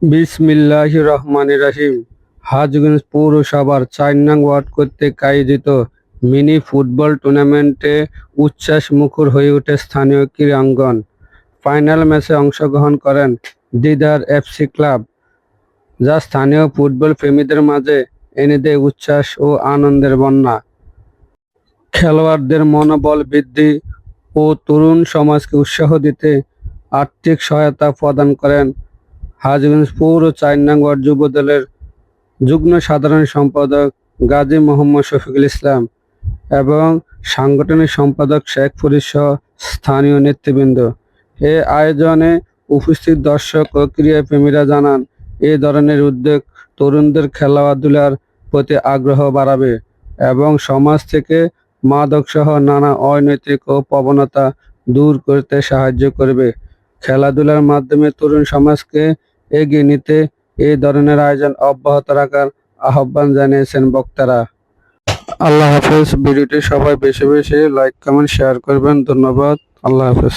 বিসমিল্লাহির রহমানির রহিম। হাজগঞ্জ পৌরসভার ৪ নং ওয়ার্ড কর্তৃক আয়োজিত মিনি ফুটবল টুর্নামেন্টে উচ্ছ্বাস মুখর হয়ে ওঠে স্থানীয় ক্রীড়াঙ্গন। ফাইনাল ম্যাচে অংশগ্রহণ করেন দিদার এফসি ক্লাব, যা স্থানীয় ফুটবল প্রেমীদের মাঝে এনে দেয় উচ্ছ্বাস ও আনন্দের বন্যা। খেলোয়াড়দের মনোবল বৃদ্ধি ও তরুণ সমাজকে উৎসাহ দিতে আর্থিক সহায়তা প্রদান করেন হাজগঞ্জ পৌর ৪ নং ওয়ার্ড যুব দলের যুগ্ম সাধারণ সম্পাদক গাজী মোহাম্মদ শফিকুল ইসলাম এবং সাংগঠনিক সম্পাদক শেখ ফরিদ সহ স্থানীয় নেতৃবৃন্দ। এ আয়োজনে উপস্থিত দর্শক ও ক্রীড়াপ্রেমীরা জানান, এ ধরনের উদ্যোগ তরুণদের খেলাধুলার প্রতি আগ্রহ বাড়াবে এবং সমাজ থেকে মাদকসহ নানা অনৈতিক ও প্রবণতা দূর করতে সাহায্য করবে। খেলাধুলার মাধ্যমে তরুণ সমাজকে এগিয়ে নিতে এই ধরনের আয়োজন অব্যাহত রাখার আহ্বান জানিয়েছেন বক্তারা। আল্লাহ হাফেজ। ভিডিওটি সবাই বেশি বেশি লাইক, কমেন্ট, শেয়ার করবেন। ধন্যবাদ। আল্লাহ হাফেজ।